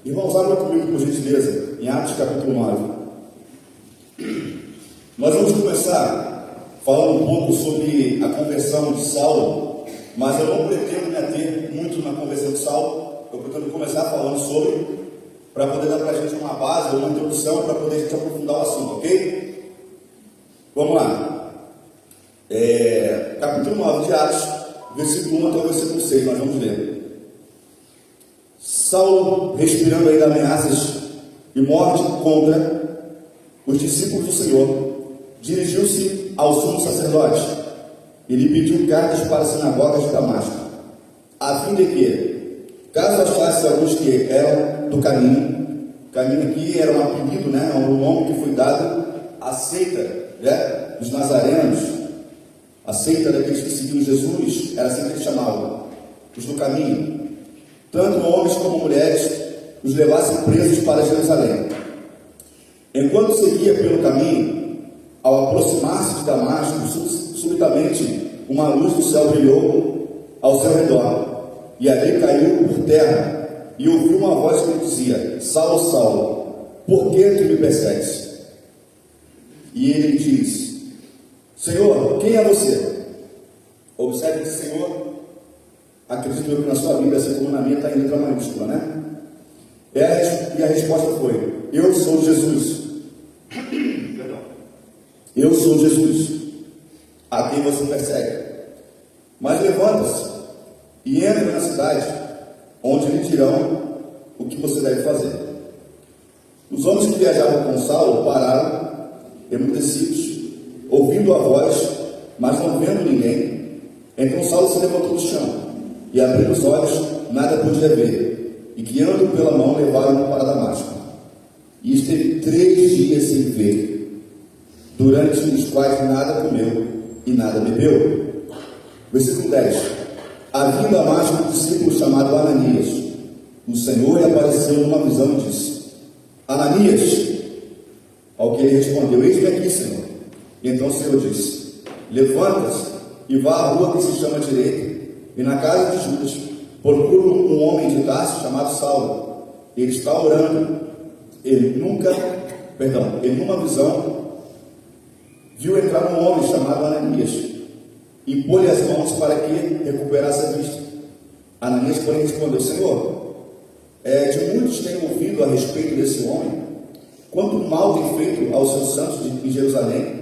Irmãos, abra comigo, por gentileza, em Atos capítulo 9. Nós vamos começar falando um pouco sobre a conversão de Saulo, mas eu não pretendo me ater muito na conversão de Saulo. Eu pretendo começar falando sobre, para poder dar para a gente uma base, uma introdução, para poder a gente aprofundar o assunto, ok? Vamos lá. Capítulo 9 de Atos, versículo 1 até o versículo 6, nós vamos ler. Saulo, respirando ainda ameaças e morte contra os discípulos do Senhor, dirigiu-se ao sumo sacerdote e lhe pediu cartas para as sinagogas de Damasco, a fim de que, caso achasse alguns que eram do caminho aqui era um apelido, um nome que foi dado à seita, dos nazarenos, a seita daqueles que seguiam Jesus, era assim que eles chamavam, os do caminho. Tanto homens como mulheres os levassem presos para Jerusalém. Enquanto seguia pelo caminho, ao aproximar-se de Damasco, subitamente uma luz do céu brilhou ao seu redor, e ali caiu por terra, e ouviu uma voz que lhe dizia: Saulo, Saulo, por que tu me persegues? E ele lhe diz: Senhor, quem é você? Observe que Senhor, acredito eu que na sua Bíblia, assim como na minha, está em letra maiúscula, né? E a resposta foi: eu sou Jesus. Eu sou Jesus, a quem você persegue. Mas levanta-se e entra na cidade, onde lhe dirão o que você deve fazer. Os homens que viajavam com Saulo pararam, emudecidos, ouvindo a voz, mas não vendo ninguém. Então Saulo se levantou do chão e, abrindo os olhos, nada podia ver, e guiando pela mão levaram-no para Damasco. E esteve 3 dias sem ver, durante os quais nada comeu e nada bebeu. Versículo 10. Havia em Damasco um discípulo chamado Ananias. O Senhor lhe apareceu numa visão e disse: Ananias. Ao que ele respondeu: eis-me aqui, Senhor. E então o Senhor disse: levanta-se e vá à rua que se chama Direita, e na casa de Judas procura um homem de Tarso chamado Saulo. Ele está orando. Ele numa visão viu entrar um homem chamado Ananias e pôs-lhe as mãos para que recuperasse a vista. Ananias, porém, respondeu: Senhor, de muitos tenho ouvido a respeito desse homem, quanto mal tem feito aos seus santos em Jerusalém,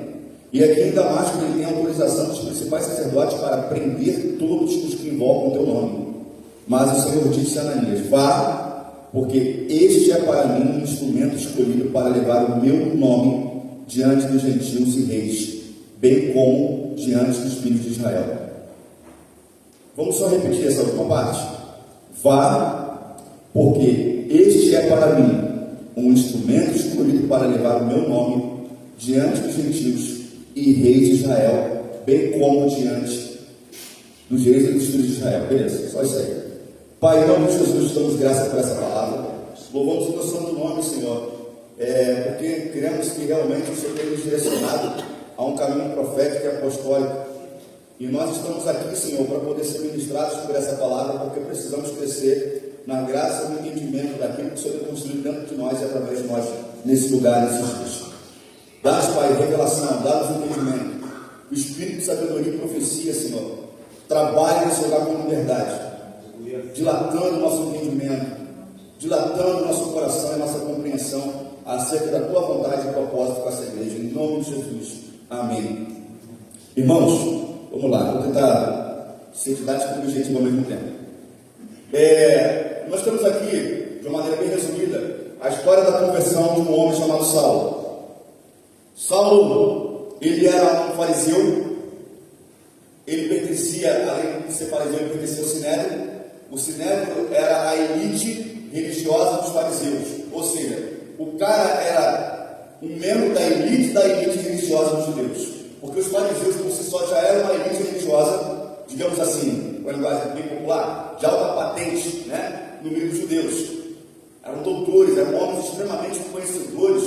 e aqui em Damasco ele tem autorização dos principais sacerdotes para prender todos os que invocam o teu nome. Mas o Senhor disse a Ananias: vá, porque este é para mim um instrumento escolhido para levar o meu nome diante dos gentios e reis, bem como diante dos filhos de Israel. Vamos só repetir essa última parte? Vá, porque este é para mim um instrumento escolhido para levar o meu nome diante dos gentios e reis de Israel, bem como diante dos reis e dos filhos de Israel. Beleza, só isso aí. Pai, em nome de Jesus, damos graça por essa palavra. Louvamos o teu santo nome, Senhor, porque queremos que realmente o Senhor tenha nos direcionado a um caminho profético e apostólico. E nós estamos aqui, Senhor, para poder ser ministrados por essa palavra, porque precisamos crescer na graça e no entendimento daquilo que o Senhor tem construído dentro de nós e através de nós, nesse lugar, nesses dias. Dá-nos, Pai, revelação, dá-nos entendimento. O Espírito de sabedoria e profecia, Senhor, trabalhe nesse lugar com liberdade, dilatando o nosso entendimento, dilatando o nosso coração e nossa compreensão acerca da tua vontade e propósito com essa igreja, em nome de Jesus, amém. Irmãos, vamos lá, vou tentar ser didático e objetivo ao mesmo tempo. Nós temos aqui, de uma maneira bem resumida, a história da conversão de um homem chamado Saulo. Saulo, ele era um fariseu, ele pertencia, além de ser fariseu, ele pertencia ao Sinédrio. O Sinédrio era a elite religiosa dos fariseus, ou seja, o cara era um membro da elite religiosa dos judeus, porque os fariseus por si só já eram uma elite religiosa, digamos assim, com a linguagem bem popular, de alta patente, no meio dos judeus. Eram doutores, eram homens extremamente conhecedores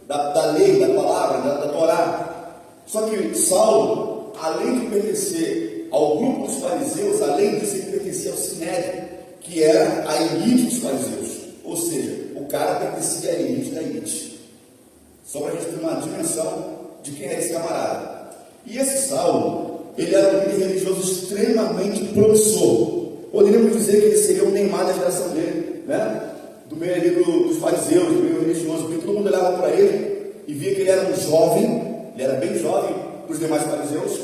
da lei, da palavra, da Torá. Só que Saulo, além de pertencer ao grupo dos fariseus, além disso, ele pertencia ao Sinédrio, que era a elite dos fariseus. Ou seja, cara pertencia à elite da elite. Só para a gente ter uma dimensão de quem era esse camarada. E esse Saulo, ele era um líder religioso extremamente promissor. Poderíamos dizer que ele seria o Neymar da geração dele, né? Do meio ali dos fariseus, do meio religioso, porque todo mundo olhava para ele e via que ele era um jovem, ele era bem jovem para os demais fariseus,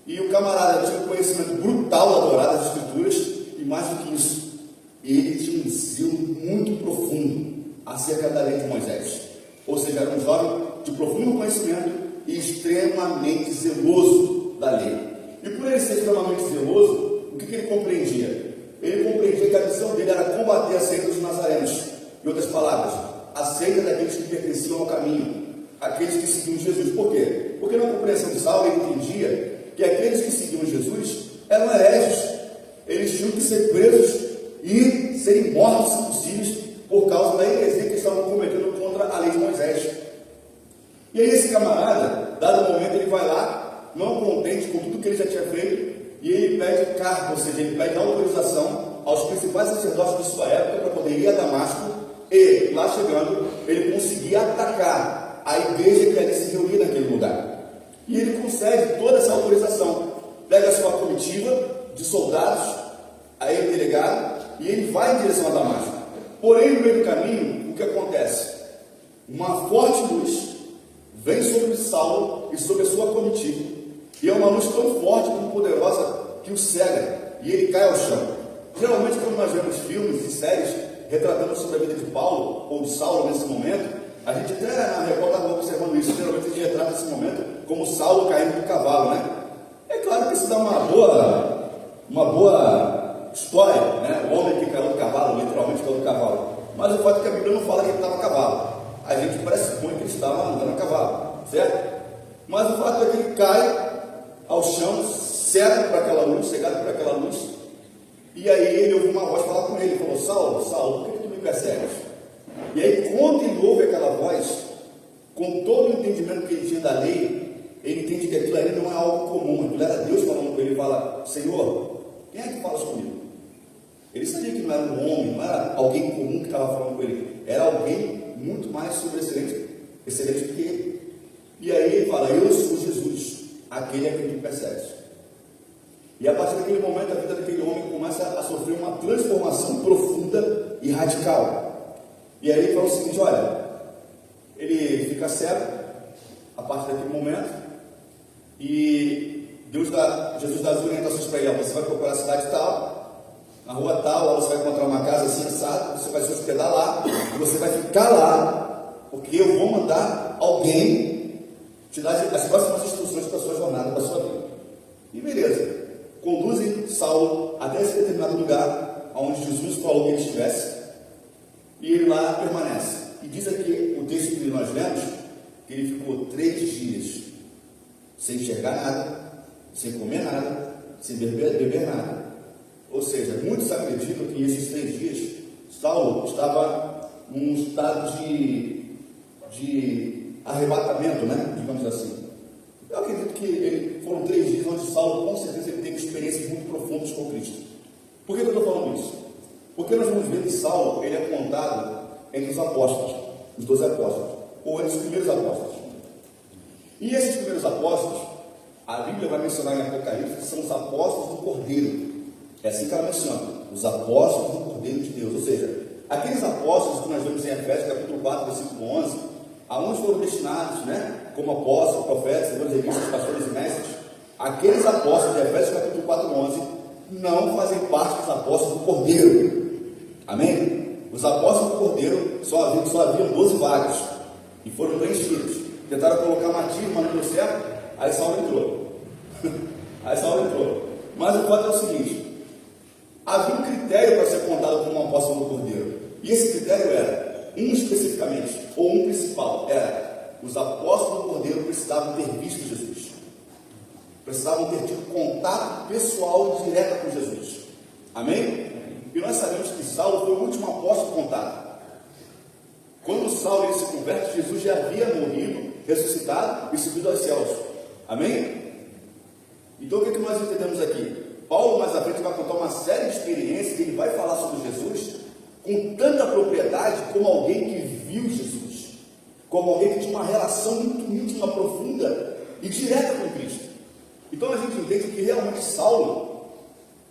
e o camarada tinha um conhecimento brutal da Torá, das Escrituras, e mais do que isso, ele tinha um zelo muito profundo acerca da lei de Moisés. Ou seja, era um jovem de profundo conhecimento e extremamente zeloso da lei. E por ele ser extremamente zeloso, o que ele compreendia? Ele compreendia que a missão dele era combater a seita dos nazarenos. Em outras palavras, a seita daqueles que pertenciam ao caminho, aqueles que seguiam Jesus. Por quê? Porque na compreensão de Saulo ele entendia que aqueles que seguiam Jesus eram hereges. Eles tinham que ser presos e serem mortos, se possível, por causa da heresia que estavam cometendo contra a lei de Moisés. E aí esse camarada, dado o momento, ele vai lá, não contente com tudo que ele já tinha feito, e ele pede carta, ou seja, ele pede autorização aos principais sacerdotes de sua época para poder ir a Damasco, e lá chegando, ele conseguia atacar a igreja que ali se reunia naquele lugar. E ele concede toda essa autorização, pega a sua comitiva de soldados, a ele delegado, e ele vai em direção a Damasco. Porém, no meio do caminho, o que acontece? Uma forte luz vem sobre Saulo e sobre a sua comitiva, e é uma luz tão forte, tão poderosa, que o cega, e ele cai ao chão. Geralmente, quando nós vemos filmes e séries retratando sobre a vida de Paulo, ou de Saulo nesse momento, a gente até na Record estava observando isso. Geralmente a gente retrata esse momento como Saulo caindo do cavalo, né? É claro que isso dá uma boa história, né? O homem que caiu do cavalo, literalmente caiu do cavalo. Mas o fato é que a Bíblia não fala que ele estava a cavalo. A gente pressupõe que ele estava andando a cavalo, certo? Mas o fato é que ele cai ao chão, cego para aquela luz, cegado por aquela luz, e aí ele ouviu uma voz falar com ele, ele falou: Saulo, Saulo, por que tu me persegues? E aí quando ele ouve aquela voz, com todo o entendimento que ele tinha da lei, ele entende que aquilo ali não é algo comum, aquilo era Deus falando com ele. Ele fala: Senhor, quem é que fala comigo? Ele sabia que não era um homem, não era alguém comum que estava falando com ele, era alguém muito mais sobressalente do que ele. E aí ele fala: eu sou Jesus, aquele a quem tu persegues. E a partir daquele momento, a vida daquele homem começa a sofrer uma transformação profunda e radical. E aí ele fala o seguinte: olha, ele fica cego a partir daquele momento, e Jesus dá as orientações para ele: você vai procurar a cidade tal, na rua tal, você vai encontrar uma casa assim assada, você vai se hospedar lá, e você vai ficar lá, porque eu vou mandar alguém te dar as próximas instruções para a sua jornada, para a sua vida. E beleza, conduzem Saulo até esse determinado lugar onde Jesus falou que ele estivesse, e ele lá permanece. E diz aqui o texto que nós lemos que ele ficou 3 dias sem enxergar nada, sem comer nada, sem beber nada. Ou seja, muitos acreditam que nesses 3 dias Saulo estava num estado de arrebatamento, né? Digamos assim. Eu acredito que foram 3 dias onde Saulo, com certeza, ele teve experiências muito profundas com Cristo. Por que eu estou falando isso? Porque nós vamos ver que Saulo, ele é contado entre os apóstolos, os 12 apóstolos, ou entre os primeiros apóstolos. E esses primeiros apóstolos, a Bíblia vai mencionar em Apocalipse que são os apóstolos do Cordeiro. É assim que ela menciona, os apóstolos do Cordeiro de Deus. Ou seja, aqueles apóstolos que nós vemos em Efésios capítulo 4, versículo 11, aonde foram destinados, né, como apóstolos, profetas, evangelistas, pastores e mestres, aqueles apóstolos de Efésios capítulo 4, 11, não fazem parte dos apóstolos do Cordeiro. Amém? Os apóstolos do Cordeiro só haviam 12 vagas e foram preenchidos. Tentaram colocar Matias, mas não deu certo, aí Saulo entrou. Mas o fato é o seguinte: havia um critério para ser contado como um apóstolo do Cordeiro, e esse critério era, um especificamente, ou um principal, era: os apóstolos do Cordeiro precisavam ter visto Jesus, precisavam ter tido contato pessoal direto com Jesus. Amém? E nós sabemos que Saulo foi o último apóstolo contado. Quando Saulo ele se converte, Jesus já havia morrido, ressuscitado e subido aos céus. Amém? Então o que nós entendemos aqui? Paulo mais à frente vai contar uma série de experiências, e ele vai falar sobre Jesus com tanta propriedade como alguém que viu Jesus, como alguém que tinha uma relação muito íntima, profunda e direta com Cristo. Então a gente entende que realmente Saulo,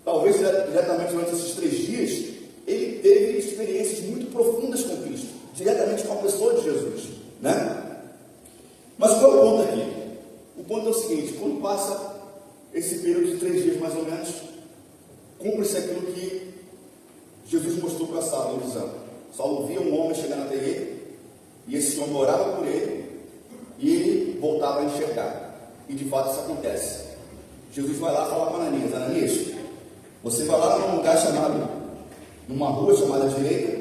talvez diretamente durante esses 3 dias, ele teve experiências muito profundas com Cristo, diretamente com a pessoa de Jesus, né? Mas qual é o ponto aqui? O ponto é o seguinte: quando passa esse período de 3 dias mais ou menos, cumpre-se aquilo que Jesus mostrou para Saulo em visão. Saulo via um homem chegando até ele, e esse homem orava por ele, e ele voltava a enxergar. E de fato isso acontece. Jesus vai lá falar para Ananias: Ananias, você vai lá num lugar chamado, numa rua chamada direita,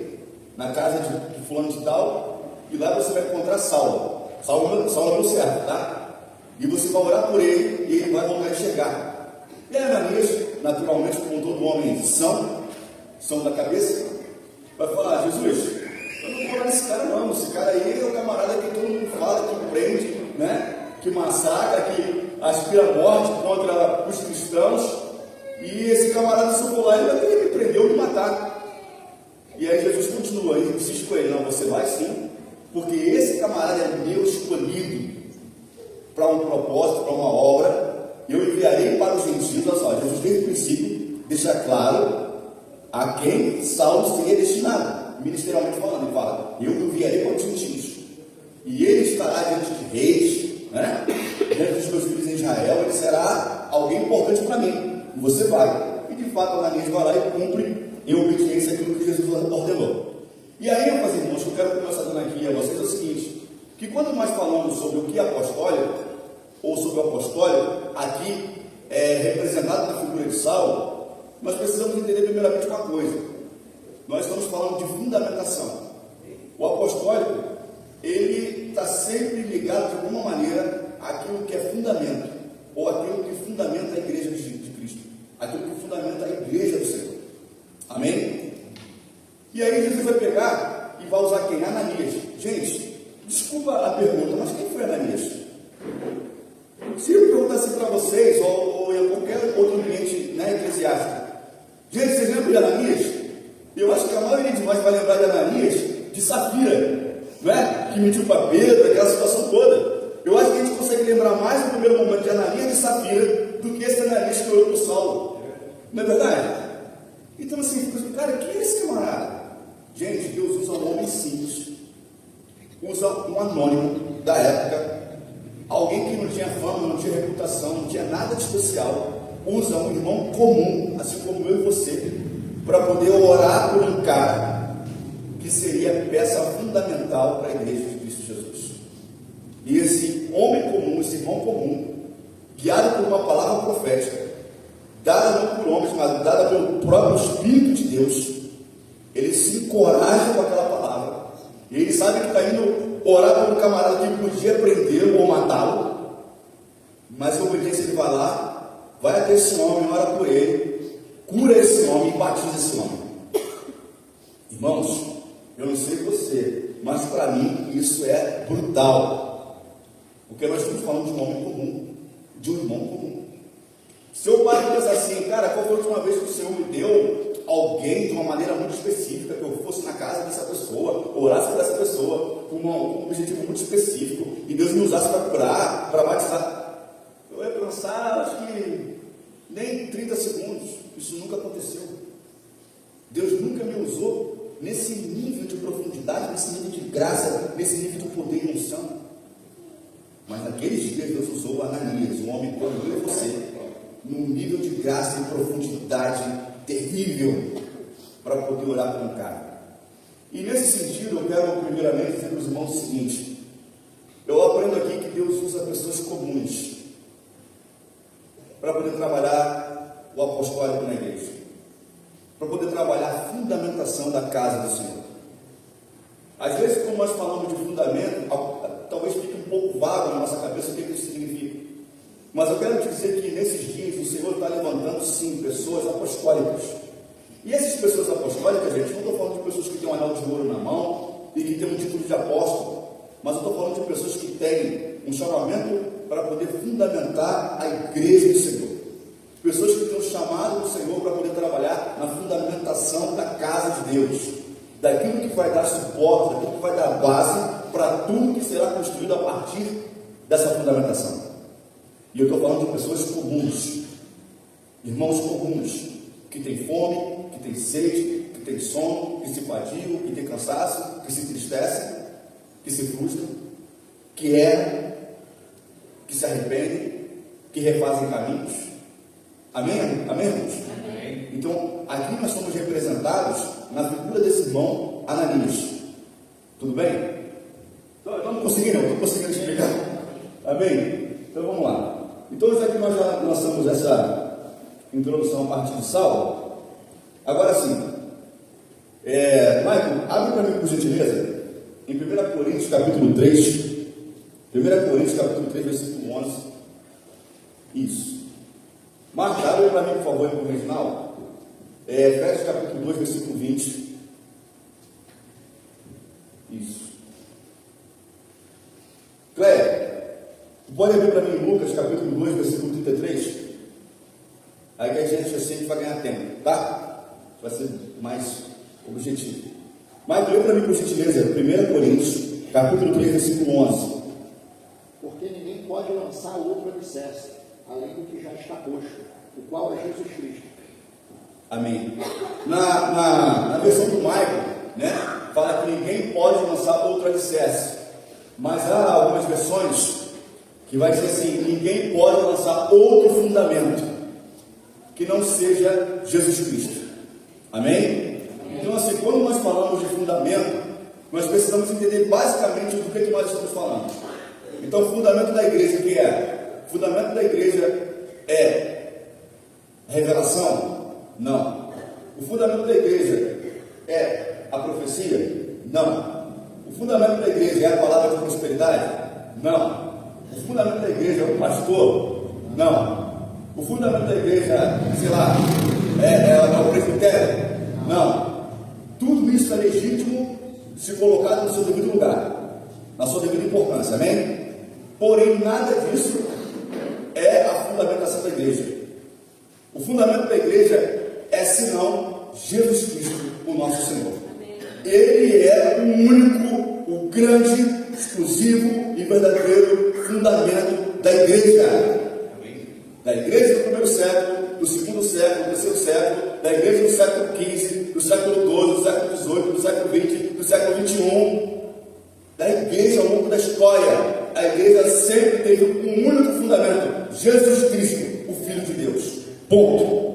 na casa de fulano de tal, e lá você vai encontrar Saulo. Saulo deu certo, tá? E você vai orar por ele, e ele vai voltar a enxergar. E aí Ananias, naturalmente, como todo homem são da cabeça, vai falar: Jesus, eu não vou orar nesse cara não, esse cara aí é o camarada que todo mundo fala, que prende, né? Que massacra, que aspira a morte contra os cristãos, e esse camarada, se eu for lá, ele vai querer me prender ou me matar. E aí Jesus continua, e insiste com ele: não, você vai sim, porque esse camarada é meu escolhido para um propósito, para uma obra. Eu enviarei para os gentios. Olha só, Jesus desde o princípio deixa claro a quem Saulo seria destinado, ministerialmente falando. Ele fala: eu enviarei para os gentios, e ele estará diante de reis, né? Diante dos meus filhos em Israel. Ele será alguém importante para mim, e você vai. E de fato Ananias vai lá e cumpre em obediência àquilo que Jesus ordenou. E aí, meus irmãos, eu quero começar dando aqui a vocês é o seguinte: que quando nós falamos sobre o que é apostólico, ou sobre o apostólico, aqui representado na figura de Saulo, nós precisamos entender primeiramente uma coisa: nós estamos falando de fundamentação. O apostólico, ele está sempre ligado de alguma maneira àquilo que é fundamento, ou aquilo que fundamenta a igreja de Cristo, aquilo que fundamenta a igreja do Senhor. Amém? E aí Jesus vai pegar e vai usar quem? Ananias. Gente, desculpa a pergunta, mas quem foi Ananias? Se eu perguntasse para vocês, ou em qualquer outro ambiente, né, eclesiástico, gente, vocês lembram de Ananias? Eu acho que a maioria de nós vai lembrar de Ananias de Safira, não é? Que mentiu para Pedro, aquela situação toda. Eu acho que a gente consegue lembrar mais no primeiro momento de Ananias e de Safira do que esse Ananias que orou para o Saulo. Não é verdade? Então assim, cara, quem é esse camarada? Gente, Deus usa um homem simples, usa um anônimo da época, alguém que não tinha fama, não tinha reputação, não tinha nada de especial, usa um irmão comum, assim como eu e você, para poder orar por um cara que seria peça fundamental para a igreja de Cristo Jesus. E esse homem comum, esse irmão comum, guiado por uma palavra profética, dada não por homens, mas dada pelo próprio Espírito de Deus, ele se encoraja com aquela palavra, e ele sabe que está indo orar por um camarada que podia prendê-lo ou matá-lo, mas em obediência ele vai lá, vai até esse homem, ora por ele, cura esse homem e batiza esse homem. Irmãos, eu não sei você, mas para mim isso é brutal, porque nós estamos falando de um homem comum, de um irmão comum. Se eu paro e pensar assim, cara, qual foi a última vez que o Senhor me deu alguém de uma maneira muito específica, que eu fosse na casa dessa pessoa, orasse por essa pessoa, com um objetivo muito específico, e Deus me usasse para curar, para batizar, eu ia pensar, acho que nem 30 segundos, isso nunca aconteceu. Deus nunca me usou nesse nível de profundidade, nesse nível de graça, nesse nível de poder e unção. Mas naqueles dias Deus usou Ananias, um homem como eu e você, num nível de graça e profundidade terrível, para poder orar por um cara. E nesse sentido, eu quero primeiramente dizer para os irmãos o seguinte: eu aprendo aqui que Deus usa pessoas comuns para poder trabalhar o apostólico na igreja, para poder trabalhar a fundamentação da casa do Senhor. Às vezes, quando nós falamos de fundamento, talvez fique um pouco vago na nossa cabeça o que isso significa. Mas eu quero te dizer que nesses dias o Senhor está levantando sim pessoas apostólicas. E essas pessoas apostólicas, gente, não estou falando de pessoas que têm um anel de ouro na mão e que têm um título de apóstolo, mas eu estou falando de pessoas que têm um chamamento para poder fundamentar a igreja do Senhor. Pessoas que têm um chamado do Senhor para poder trabalhar na fundamentação da casa de Deus. daquilo que vai dar suporte, daquilo que vai dar base para tudo que será construído a partir dessa fundamentação. E eu estou falando de pessoas comuns, irmãos comuns, que têm fome, que têm sede, que têm sono, que se fadigam, que têm cansaço, que se entristecem, que se frustram, que erram, que se arrependem, que refazem caminhos. Amém? Amém, irmãos? Amém. Então, aqui nós somos representados na figura desse irmão Ananias. Tudo bem? Então, não consegui não, estou conseguindo explicar. Amém? Então vamos lá. Então, já que nós já lançamos essa introdução a partir de Saulo, agora sim, Michael, abre para mim por gentileza, em 1 Coríntios capítulo 3, 1 Coríntios capítulo 3, versículo 11, isso. Marca, abre para mim por favor, em original, Efésios capítulo 2, versículo 20, isso. Cléia, pode abrir para mim Lucas capítulo 2, versículo 33, aí que a gente assim vai ganhar tempo, tá? Vai ser mais objetivo. Mas lê para mim por gentileza, 1 Coríntios capítulo 3, versículo 11. Porque ninguém pode lançar outro alicerce, além do que já está posto, o qual é Jesus Cristo. Amém. Na versão do Michael, né, fala que ninguém pode lançar outro alicerce, mas há algumas versões que vai dizer assim: ninguém pode lançar outro fundamento que não seja Jesus Cristo. Amém? Então, assim, quando nós falamos de fundamento, nós precisamos entender basicamente do que nós estamos falando. Então, o fundamento da igreja, o que é? O fundamento da igreja é revelação? Não. O fundamento da igreja é a profecia? Não. O fundamento da igreja é a palavra de prosperidade? Não. O fundamento da igreja é o pastor? Não. O fundamento da igreja, sei lá, é o presbitério? Não. Tudo isso é legítimo se colocado no seu devido lugar, na sua devida importância, amém? Porém, nada disso é a fundamentação da igreja. O fundamento da igreja é, senão, Jesus Cristo, o nosso Senhor. Ele é o único, o grande, exclusivo e verdadeiro fundamento da igreja. Da igreja do primeiro século, do segundo século, do terceiro século, da igreja do século XV, do século XII, do século XVIII, do século XX, do século XXI, da igreja ao longo da história. A igreja sempre teve um único fundamento: Jesus Cristo, o Filho de Deus. Ponto.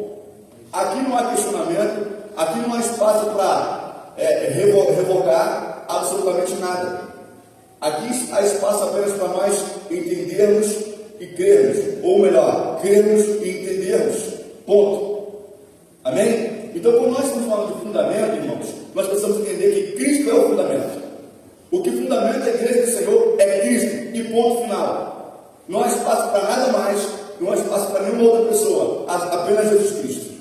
Aqui não há questionamento, aqui não há espaço para revogar absolutamente nada. Aqui há espaço apenas para nós entendermos e crermos, ou melhor, crermos e entendermos. Ponto. Amém? Então, quando nós estamos falando de fundamento, irmãos, nós precisamos entender que Cristo é o fundamento. O que fundamenta a igreja do Senhor é Cristo, e ponto final. Não há espaço para nada mais, não há espaço para nenhuma outra pessoa, apenas Jesus Cristo.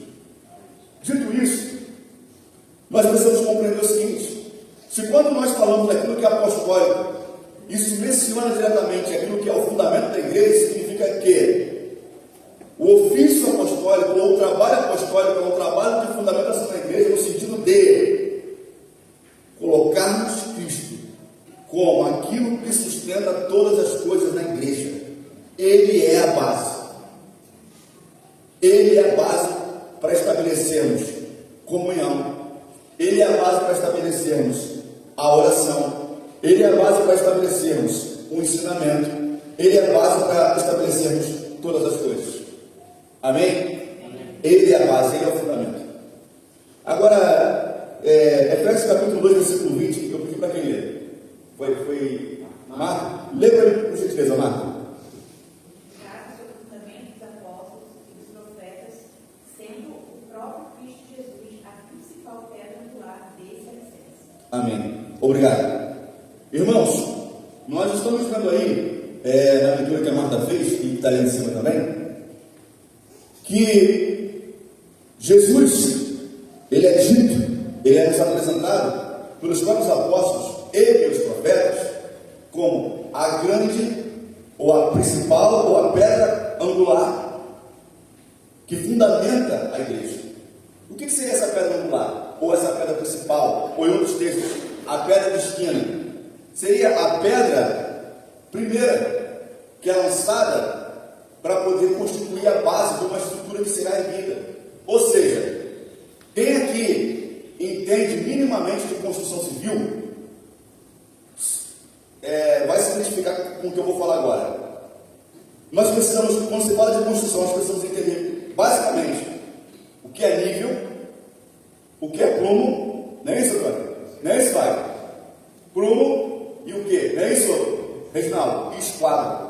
Dito isso, nós precisamos compreender o seguinte: se quando nós falamos daquilo que é apostólico, isso menciona diretamente aquilo que é o fundamento da igreja, significa que o ofício apostólico, ou o trabalho apostólico, é um trabalho de fundamentação da igreja, no sentido de colocarmos Cristo como aquilo que sustenta todas as coisas na igreja. Ele é a base. Ele é a base para estabelecermos comunhão. Ele é a base para estabelecermos a oração. Ele é a base para estabelecermos o ensinamento. Ele é a base para estabelecermos todas as coisas. Amém? Amém. Ele é a base, ele é o fundamento. Agora, Efésios capítulo 2, versículo 20, eu pedi para quem ler. Foi Marco? Lê para mim, por gentileza, Marco. Trata sobre o fundamento dos apóstolos e dos profetas, sendo o próprio Cristo Jesus a principal pedra angular desse alicerce. Amém. Obrigado. Irmãos, nós estamos vendo aí, na leitura que a Marta fez, e que está ali em cima também, que Jesus, ele é dito, ele é nos apresentado pelos próprios apóstolos e pelos profetas como a grande, ou a principal, ou a pedra angular que fundamenta a igreja. O que seria essa pedra angular? ou essa pedra principal, ou em outros textos, a pedra de esquina, seria a pedra primeira que é lançada para poder constituir a base de uma estrutura que será erguida. Ou seja, quem aqui entende minimamente de construção civil, vai se identificar com o que eu vou falar agora. Nós precisamos, quando se fala de construção, nós precisamos entender basicamente o que é nível, o que é prumo, não é isso, Antônio? Não é isso, pai? Prumo e o que? Não é isso, Reginaldo? E esquadro.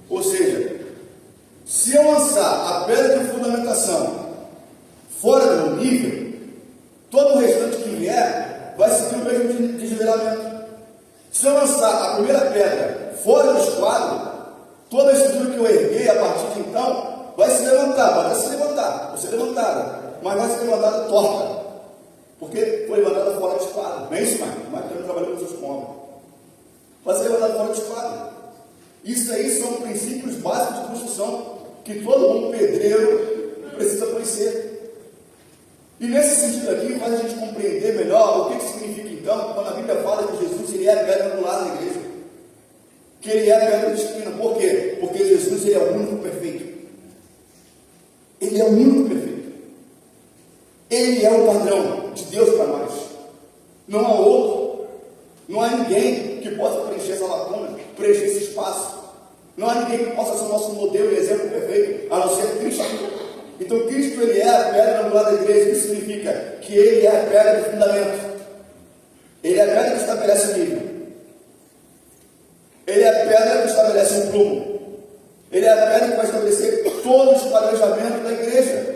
Ou seja, se eu lançar a pedra de fundamentação fora do nível, todo o restante que vier vai seguir o mesmo desnivelamento. Se eu lançar a primeira pedra fora do esquadro, toda a estrutura que eu erguei a partir de então vai se levantar, vai se levantar, vai ser levantada, mas vai ser levantada torta, porque foi levantada fora do esquadro. Não é isso, Marcos? Marcos também trabalhou com seus cômodos. Vai ser levantada fora do esquadro. Isso aí são princípios básicos de construção que todo bom pedreiro precisa conhecer. E nesse sentido aqui faz a gente compreender melhor o que significa então quando a Bíblia fala que Jesus ele é a pedra angular da igreja, que ele é a pedra de esquina. Por quê? Porque Jesus ele é o único perfeito. Ele é o único perfeito. Ele é o padrão de Deus para nós. Não há outro. Não há ninguém que possa preencher essa lacuna, preencher esse espaço. Não há ninguém que possa ser o nosso modelo e exemplo perfeito, a não ser Cristo. Então Cristo ele é a pedra angular da igreja, que significa que ele é a pedra de fundamento. Ele é a pedra que estabelece o nível. Ele é a pedra que estabelece o prumo. Ele é a pedra que vai estabelecer todos os planejamentos da igreja.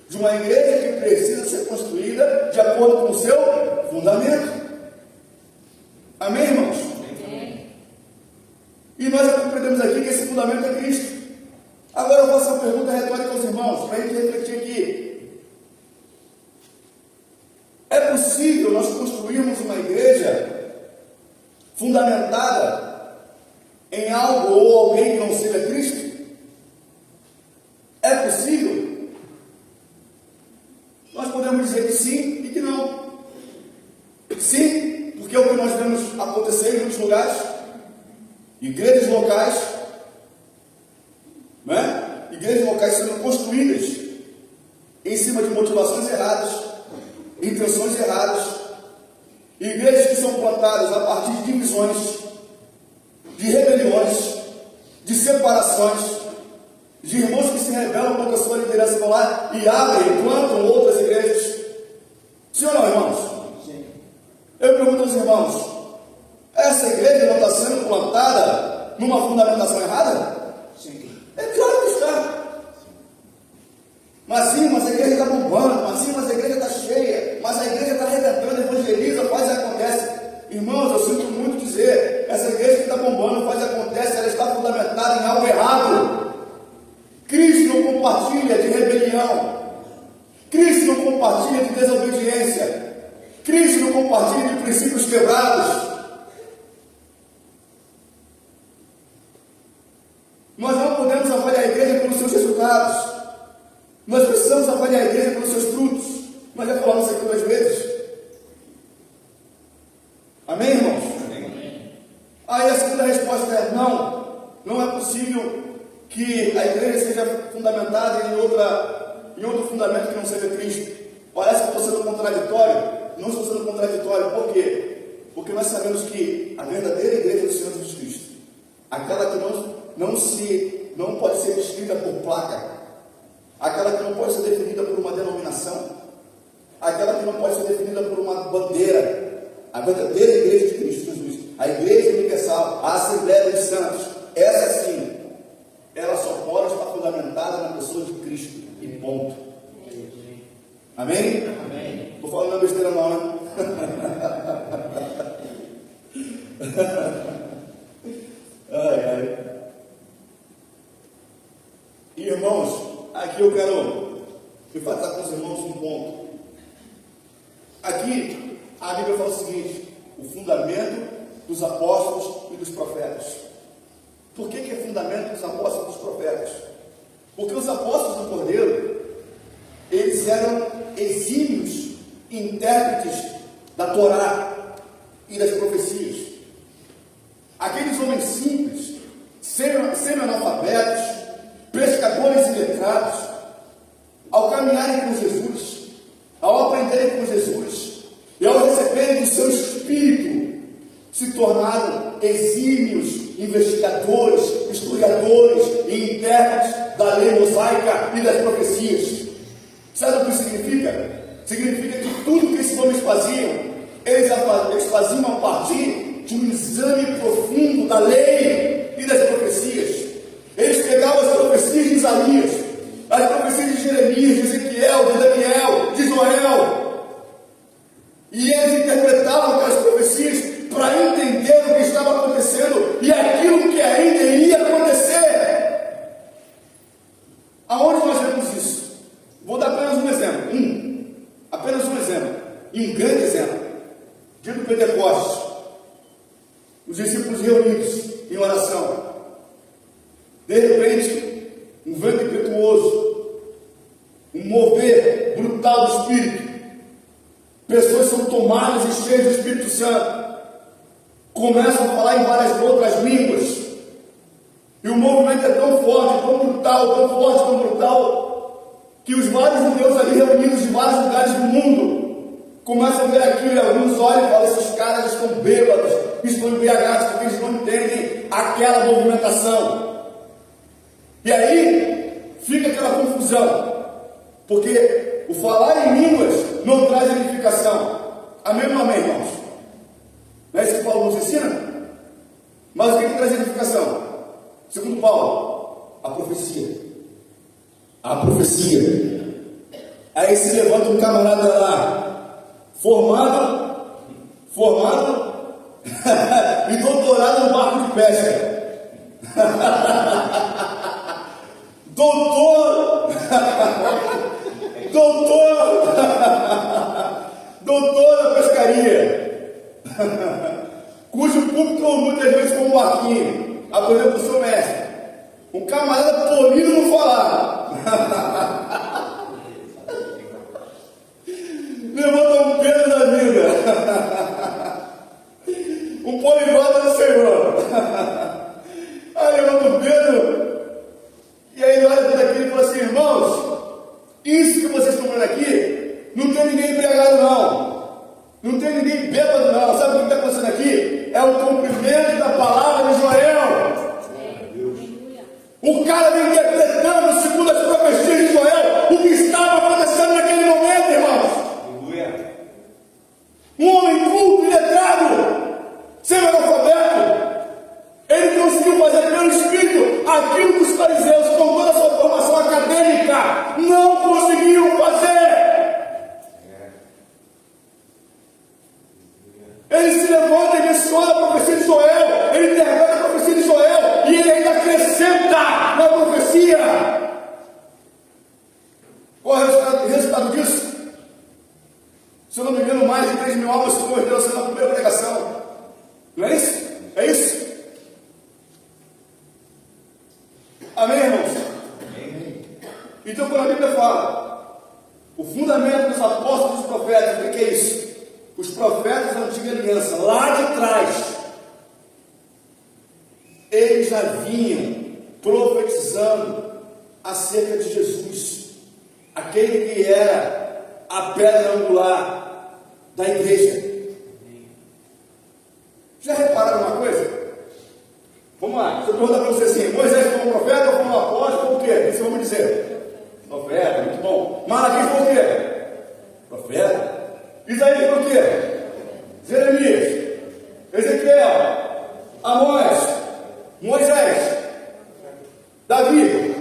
De uma igreja que precisa ser construída de acordo com o seu fundamento. Amém, irmãos? Amém. E nós já compreendemos aqui que esse fundamento é Cristo. Agora eu vou fazer uma pergunta retórica aos irmãos, para a gente refletir aqui. É possível nós construirmos uma igreja fundamentada em algo ou alguém que não seja Cristo? É possível? Nós podemos dizer que sim e que não. Sim, porque é o que nós vemos acontecer em muitos lugares, igrejas locais, né? Igrejas locais sendo construídas em cima de motivações erradas, intenções erradas, igrejas que são plantadas a partir de divisões, de rebeliões, de separações, de irmãos que se rebelam contra a sua liderança, vão lá e abrem, plantam outras igrejas. Sim ou não, irmãos? Sim. Eu pergunto aos irmãos, essa igreja não está sendo plantada numa fundamentação errada? Sim. É claro que está. Mas sim, mas a igreja está bombando, mas sim, mas a igreja está cheia, mas a igreja está arrebentando, evangeliza, faz e acontece. Irmãos, eu sinto muito dizer, essa igreja que está bombando, faz e acontece, ela está fundamentada em algo errado. Cristo não compartilha de rebelião, Cristo não compartilha de desobediência, Cristo não compartilha de princípios quebrados. Nós não podemos avaliar a igreja pelos seus resultados. Nós precisamos avaliar a igreja pelos seus frutos. Nós já falamos isso aqui 2 vezes. Amém, irmãos? Amém. Aí a segunda resposta é não. Não é possível que a igreja seja fundamentada em outro fundamento que não seja Cristo. Parece que estou sendo contraditório. Não estou sendo contraditório. Por quê? Porque nós sabemos que a verdadeira igreja do Senhor Jesus Cristo, aquela que não pode ser descrita por placa, aquela que não pode ser definida por uma denominação, aquela que não pode ser definida por uma bandeira, a verdadeira igreja de Cristo Jesus, a igreja universal, a Assembleia dos Santos, essa sim, ela só pode estar fundamentada na pessoa de Cristo, e ponto. Amém? Amém. Estou falando besteira não, né? Ai, ai. Irmãos, aqui eu quero enfatizar com os irmãos um ponto. Aqui a Bíblia fala o seguinte: o fundamento dos apóstolos e dos profetas. Por que é fundamento dos apóstolos e dos profetas? Porque os apóstolos do Cordeiro, eles eram exímios intérpretes da Torá e das profecias. Aqueles homens simples, semi-analfabetos, pescadores iletrados, ao caminharem com Jesus, ao aprenderem com Jesus e ao receberem do seu Espírito, se tornaram exímios investigadores, historiadores e intérpretes da lei mosaica e das profecias. Sabe o que isso significa? Significa que tudo que esses homens faziam, eles faziam a partir de um exame profundo da lei e das profecias. Eles pegavam as profecias de Isaías, as profecias de Jeremias, de Ezequiel, de Daniel, de Joel, e eles interpretavam aquelas profecias para entender o que estava acontecendo e aquilo que ainda iria acontecer. Aonde nós vemos isso? Vou dar apenas um exemplo. Apenas um exemplo. E um grande exemplo. Dia do Pentecostes. Os discípulos reunidos em oração. De repente, um vento impetuoso, um mover brutal do Espírito. Pessoas são tomadas e cheias do Espírito Santo. Começam a falar em várias outras línguas. E o movimento é tão forte, tão brutal, tão forte, tão brutal, que os vários judeus ali reunidos de vários lugares do mundo começam a ver aquilo e alguns olham e falam: esses caras estão bêbados, estão embriagados, porque eles não entendem aquela movimentação. E aí fica aquela confusão, porque o falar em línguas não traz edificação. Amém ou não amém, irmãos? Não é isso que Paulo nos ensina? Mas o que traz edificação? Segundo Paulo, a profecia. A profecia. Aí se levanta um camarada lá, formado e doutorado no barco de pesca. doutor da pescaria, cujo público muitas vezes foi um barquinho, aprendeu para o seu mestre, um camarada polido no falar. Levanta um Pedro da vida, um poliglota do Senhor. Aí levanta um Pedro, e aí ele olha tudo aquilo e fala assim: irmãos, isso que vocês estão vendo aqui, não tem ninguém embriagado não tem ninguém bêbado não. Sabe o que está acontecendo aqui? É o cumprimento da palavra de Joel. O cara vem interpretando, segundo as profecias de Joel, o que estava acontecendo naquele momento, irmãos. Um homem culto e letrado, semi-analfabeto, ele conseguiu fazer pelo Espírito aquilo que os fariseus, com toda a sua formação acadêmica, não conseguiam fazer. Ele se levanta e menciona a profecia de Joel, ele interpreta a profecia de Joel e ele ainda acrescenta na profecia. Qual é o resultado disso? Se eu não me engano, mais de 3.000 almas se converteram sendo a primeira pregação. Não é isso? É isso? Amém, irmãos? Amém. Então, quando a Bíblia fala o fundamento dos apóstolos e dos profetas, o que é isso? Os profetas da antiga aliança, lá de trás, eles já vinham profetizando acerca de Jesus, aquele que era a pedra angular da igreja. Já repararam uma coisa? Vamos lá, se eu perguntar para você assim: Moisés foi um profeta ou foi um apóstolo? Foi o quê? O que vocês vão me dizer? Profeta, muito bom. Malaquias foi o quê? Profeta. Isaías foi o quê? Jeremias, Ezequiel, Amós, Moisés, Davi.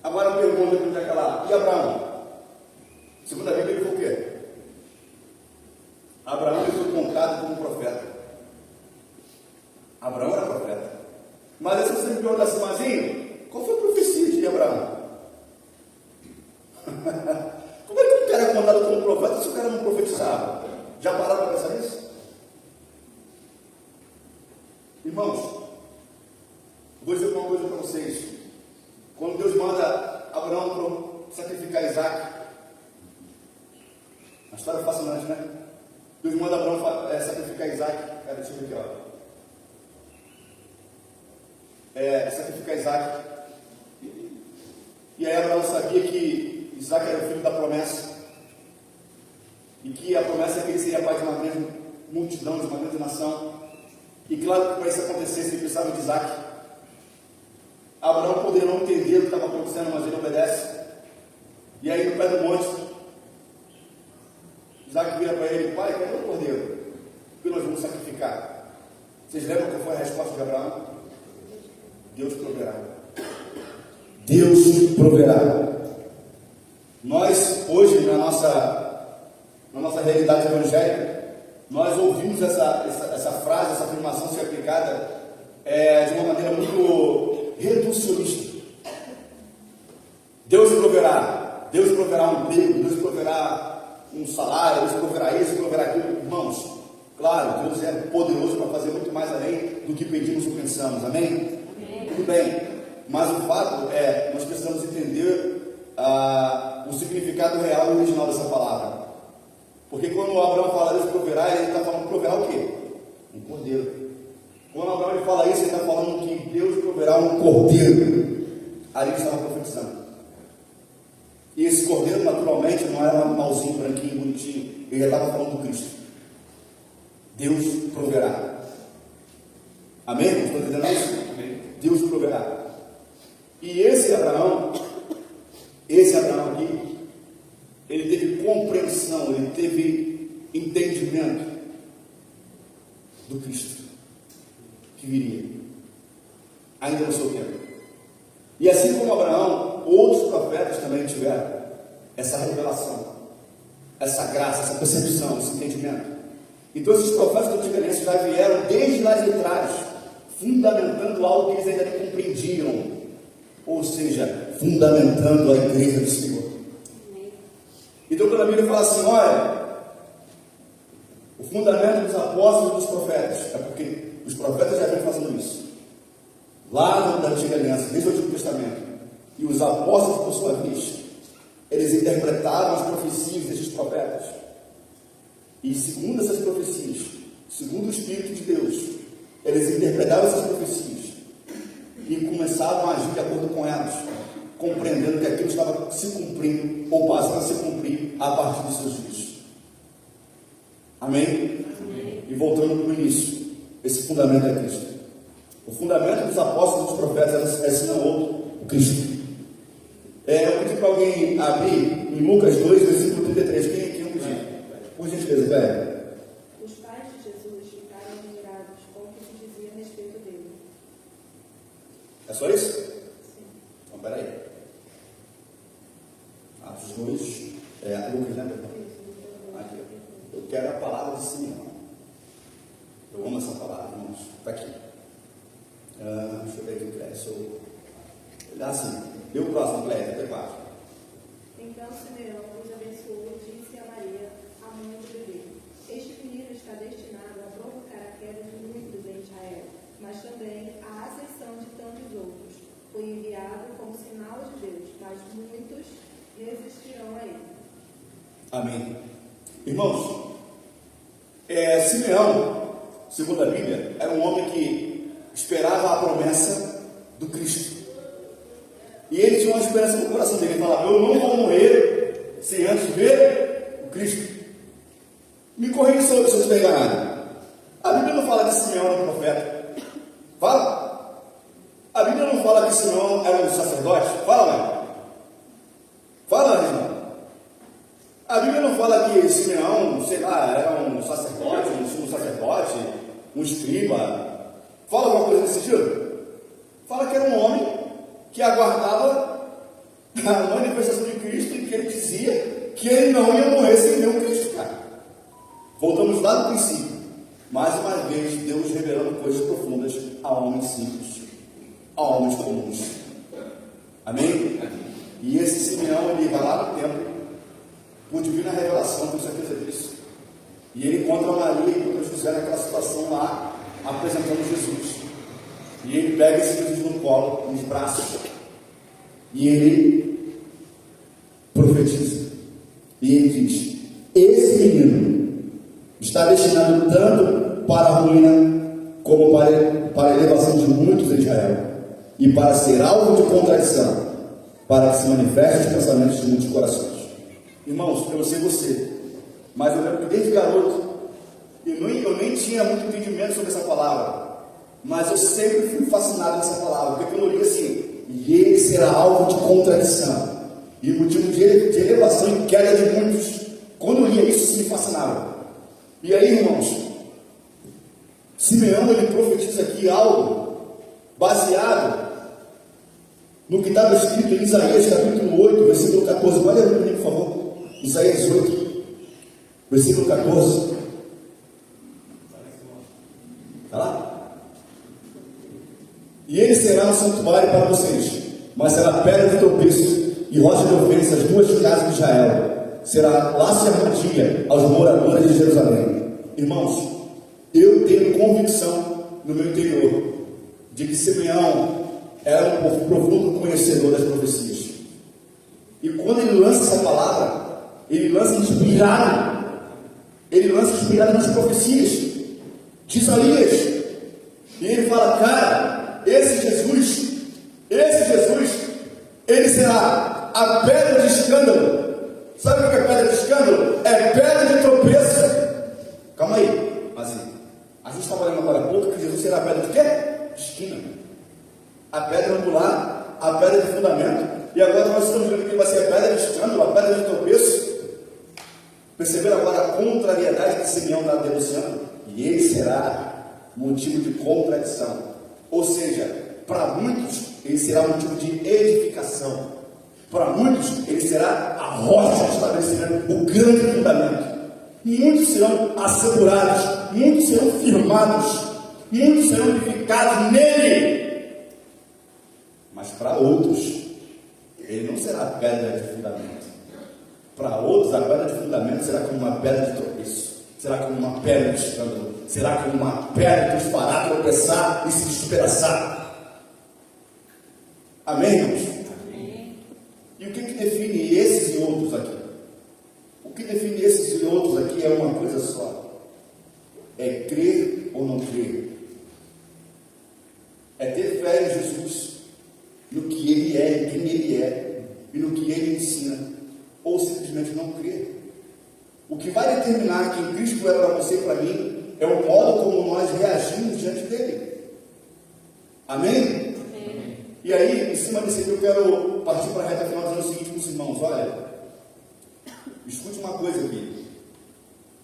Agora eu pergunto para aquela: e Abraão? Segundo a Bíblia, ele foi o quê? Abraão, ele foi contado como profeta. Abraão era profeta. Mas aí, se você me perguntar assim, Mazinho, qual foi a profecia de Abraão? Como é que o cara é contado como profeta se o cara não profetizava? Já pararam para pensar nisso? Irmãos, vou dizer uma coisa para vocês. Quando Deus manda Abraão sacrificar Isaac, Uma história fascinante, né? Deus manda Abraão sacrificar Isaac. Cara, deixa eu ver aqui, ó. Sacrificar Isaac. E aí Abraão sabia que Isaac era o filho da promessa. E que a promessa é que ele seria pai de uma grande multidão, de uma grande nação. E claro que para isso acontecesse, ele precisava de Isaac. Abraão poderia não entender o que estava acontecendo, mas ele obedece. E aí no pé do monte, Isaac vira para ele: pai, cadê o cordeiro que nós vamos sacrificar? Vocês lembram qual foi a resposta de Abraão? Deus proverá. Deus proverá. Nós hoje na nossa realidade evangélica, nós ouvimos essa frase, essa afirmação ser aplicada de uma maneira muito reducionista. Deus proverá um emprego, Deus proverá um salário, Deus proverá isso, proverá aquilo. Irmãos, claro, Deus é poderoso para fazer muito mais além do que pedimos ou pensamos, amém? Tudo bem, mas o fato é, nós precisamos entender o significado real e original dessa palavra. Porque quando Abraão fala Deus proverá, ele está falando proverá o quê? Um cordeiro. Quando Abraão ele fala isso, ele está falando que Deus proverá um cordeiro. Ali ele estava profetizando. E esse cordeiro, naturalmente, não era um animalzinho branquinho, bonitinho. Ele já estava falando do Cristo. Deus proverá. Amém? Estou entendendo isso? Amém. Deus proverá. E esse Abraão aqui, ele teve compreensão, ele teve entendimento do Cristo que viria, ainda no seu tempo. E assim como Abraão, outros profetas também tiveram essa revelação, essa graça, essa percepção, esse entendimento. Então esses profetas da Antiga Aliança já vieram desde lá de trás, fundamentando algo que eles ainda não compreendiam, ou seja, fundamentando a igreja do Senhor. Então quando a Bíblia fala assim, olha, o fundamento dos apóstolos e dos profetas, é porque os profetas já vêm fazendo isso, lá na Antiga Aliança, desde o Antigo Testamento, e os apóstolos, por sua vez, eles interpretaram as profecias desses profetas, e segundo essas profecias, segundo o Espírito de Deus, eles interpretaram essas profecias, e começaram a agir de acordo com elas, compreendendo que aquilo estava se cumprindo, ou passando a se cumprir a partir dos seus dias. Amém? Amém. E voltando para o início, esse fundamento é Cristo. O fundamento dos apóstolos e dos profetas é não outro, o Cristo. Eu pedi para alguém abrir em Lucas 2, versículo 33. Quem aqui não pediu? Por gentileza, velho. Os pais de Jesus ficaram admirados com o que se dizia a respeito dele. É só isso? Sim. Então, peraí. Atos 2, Lucas, né? Aqui. Eu quero a palavra de Simeão. Eu amo essa palavra, irmãos. Está aqui. Deixa eu ver aqui o Clécio. Dá assim. Dê o próximo, Clécio, até 4. Então Simeão os abençoou e disse a Maria, a mãe do bebê: este menino está destinado a provocar a queda de muitos em Israel, mas também a aceição de tantos outros. Foi enviado como sinal de Deus, mas muitos resistirão a ele. Amém. Irmãos, Simeão, segundo a Bíblia, era um homem que esperava a promessa do Cristo. E ele tinha uma esperança no coração dele. Ele falava: eu não vou morrer sem antes ver o Cristo. Me corrija se eu estiver enganado. A Bíblia não fala que Simeão era um profeta. Fala. A Bíblia não fala que Simeão era um sacerdote. Fala, mãe. Fala, irmão. A Bíblia não fala que Simeão, sei lá, era um sacerdote, um sumo sacerdote, um escriba. Fala alguma coisa nesse sentido? Fala que era um homem que aguardava a manifestação de Cristo e que ele dizia que ele não ia morrer sem ver o Cristo, cara. Voltamos lá do princípio. Mais uma vez, Deus revelando coisas profundas a homens simples, a homens comuns. Amém? E esse Simeão, ele vai lá no templo, por divina revelação, tenho certeza disso. E ele encontra Maria, encontra José naquela situação lá, apresentando Jesus. E ele pega esse Jesus no colo, nos braços, e ele profetiza. E ele diz: esse está destinado tanto para a ruína como para a elevação de muitos em Israel, e para ser alvo de contradição, para que se manifestem os pensamentos de muitos corações. Irmãos, eu sei você, mas eu lembro que desde garoto, eu nem tinha muito entendimento sobre essa palavra, mas eu sempre fui fascinado nessa palavra, porque quando eu li assim, e ele será alvo de contradição, e motivo de elevação e queda de muitos, quando eu lia isso, me fascinava. E aí, irmãos, Simeão, ele profetiza aqui algo baseado no que estava escrito em Isaías capítulo 8, versículo 14. Pode ler comigo, por favor. Isaías 8, versículo 14. Está lá? E ele será um santuário para vocês, mas será pedra de tropeço e rocha de ofensa às duas casas de Israel. Será laço e armadilha aos moradores de Jerusalém. Irmãos, eu tenho convicção no meu interior de que Simeão era um profundo conhecedor das profecias. E quando ele lança essa palavra, ele lança inspirado nas profecias de Isaías. E ele fala, cara, esse Jesus, ele será a pedra de escândalo. Sabe o que é pedra de escândalo? É pedra de tropeço. Calma aí, mas a gente estava falando agora há pouco que Jesus será a pedra de quê? De esquina. A pedra angular, a pedra de fundamento. E agora nós estamos vendo que vai ser a pedra de escândalo, a pedra de tropeço. Perceberam agora a contrariedade que Simeão está denunciando? E ele será motivo de contradição. Ou seja, para muitos, ele será motivo de edificação. Para muitos, ele será a rocha de estabelecimento, o grande fundamento. Muitos serão assegurados, muitos serão firmados, muitos serão edificados nele. Mas para outros, ele não será a pedra de fundamento. Para outros, a pedra de fundamento será como uma pedra de tropeço, será como uma pedra de escândalo, será como uma pedra que os fará tropeçar e se despedaçar. Amém, irmãos? Amém. E o que define esses e outros aqui? O que define esses e outros aqui é uma coisa só: é crer ou não crer, é ter fé em Jesus, no que Ele é, em quem Ele é e no que Ele ensina, ou simplesmente não crer. O que vai determinar quem Cristo é para você e para mim é o modo como nós reagimos diante dele. Amém? Amém. E aí, em cima desse aqui, eu quero partir para a reta final dizendo o seguinte para os irmãos: olha, escute uma coisa aqui.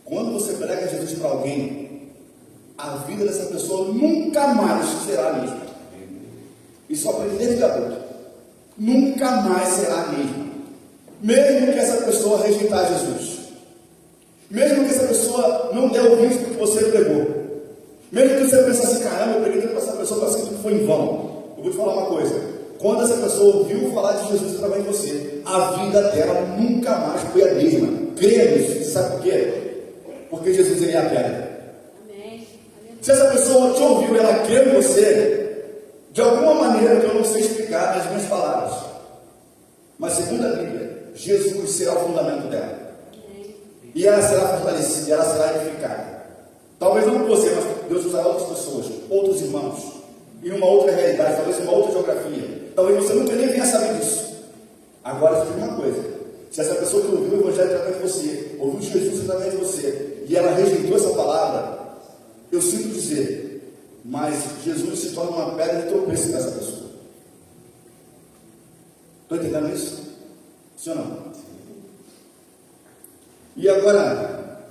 Quando você prega Jesus para alguém, a vida dessa pessoa nunca mais será a mesma. Isso eu aprendi desde garoto. Nunca mais será a mesma. Mesmo que essa pessoa rejeitar Jesus, mesmo que essa pessoa não der ouvidos do que você pregou, mesmo que você pense assim, caramba, eu preguei para essa pessoa, parece que tudo foi em vão. Eu vou te falar uma coisa: quando essa pessoa ouviu falar de Jesus através de você, a vida dela nunca mais foi a mesma. Creia nisso. Sabe por quê? Porque Jesus, ele é a pedra. Amém. Se essa pessoa te ouviu, ela crê em você, de alguma maneira que eu não sei explicar nas minhas palavras, mas segundo a Bíblia, Jesus será o fundamento dela. E ela será fortalecida, ela será edificada. Talvez não você, mas Deus usará outras pessoas, outros irmãos, em uma outra realidade, talvez em uma outra geografia. Talvez você nunca nem venha saber disso. Agora, eu te digo uma coisa: se essa pessoa que ouviu o Evangelho através de você, ouviu Jesus através de você, e ela rejeitou essa palavra, eu sinto dizer, mas Jesus se torna uma pedra de tropeço nessa pessoa. Estou entendendo isso? Sim ou não? E agora,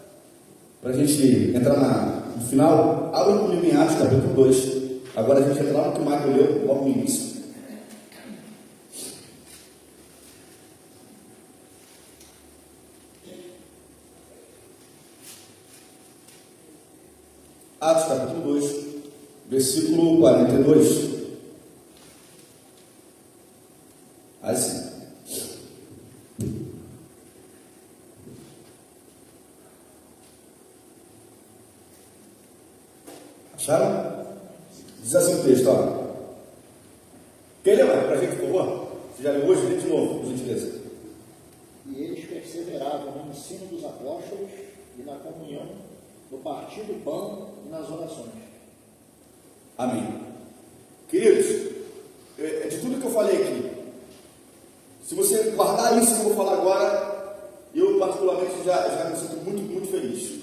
para a gente entrar no final, abra comigo em Atos capítulo 2. Agora a gente entra lá no que o Michael leu logo no início. Atos capítulo 2, versículo 42. Assim. Acharam? Diz assim o texto, ó. Quem lê mais para a gente, por favor? Você já leu hoje? Lê de novo, por gentileza. E eles perseveravam no ensino dos apóstolos e na comunhão, no partir do pão e nas orações. Amém. Queridos, de tudo que eu falei aqui, se você guardar isso que eu vou falar agora, eu particularmente já me sinto muito, muito feliz.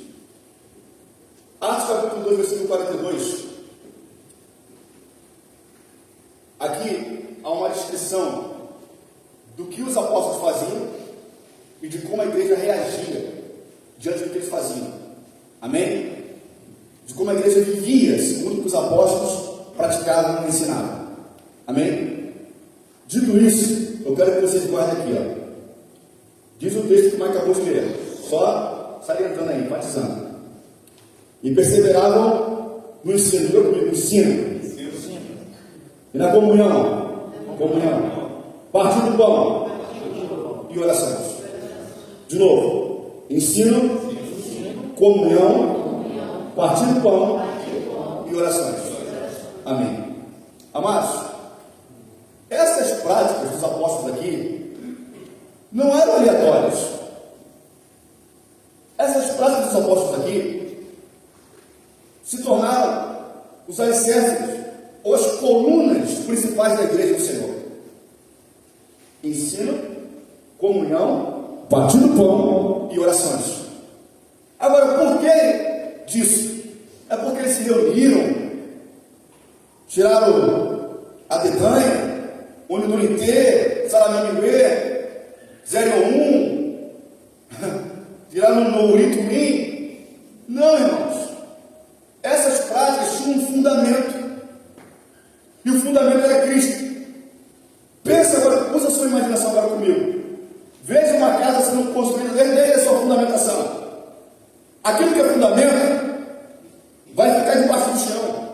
Atos capítulo 2, versículo 42. Aqui há uma descrição do que os apóstolos faziam e de como a igreja reagia diante do que eles faziam. Amém? De como a igreja vivia segundo o que os apóstolos praticavam e ensinavam. Amém? Dito isso, eu quero que vocês guardem aqui, ó. Diz o texto que o Mike acabou de ler, só salientando aí, enfatizando. E perseveravam no ensino, no ensino. E na comunhão, partir do pão e orações. De novo, ensino, comunhão, partir do pão e orações. Amém. Amados, essas práticas dos apóstolos aqui não eram aleatórias. Essas práticas dos apóstolos aqui se tornaram os alicerces ou as colunas principais da igreja do Senhor. Ensino, comunhão, partir do pão e orações. Agora, por que disso? É porque eles se reuniram, tiraram a dedanha, Unidunité, Salaminguê, 01, tiraram no Uritumim. Não, irmãos. Essas práticas tinham um fundamento. E o fundamento era Cristo. Pensa agora, usa a sua imaginação agora comigo. Veja uma casa sendo construída desde a sua fundamentação. Aquilo que é fundamento vai ficar debaixo do chão.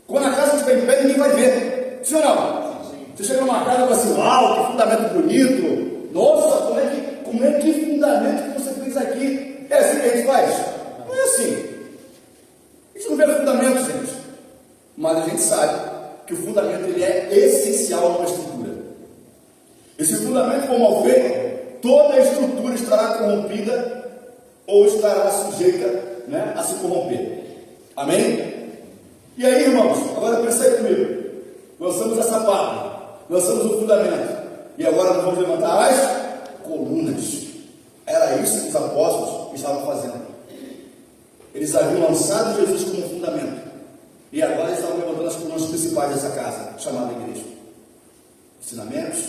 Quando a casa estiver em pé, ninguém vai ver. Sim ou não? Você chega numa casa e fala assim: uau, que fundamento bonito. Nossa, como é que fundamento que você fez aqui? É assim que a gente faz? Não é assim. A gente não vê fundamento, gente. Mas a gente sabe que o fundamento ele é essencial numa estrutura. E se o fundamento for mal feito, toda a estrutura estará corrompida ou estará sujeita, né, a se corromper. Amém? E aí, irmãos, agora pensa aí comigo. Lançamos essa parte, lançamos o fundamento, e agora nós vamos levantar as colunas. Era isso que os apóstolos estavam fazendo. Eles haviam lançado Jesus como fundamento. E agora eles estavam levantando as colunas principais dessa casa, chamada igreja. Ensinamentos,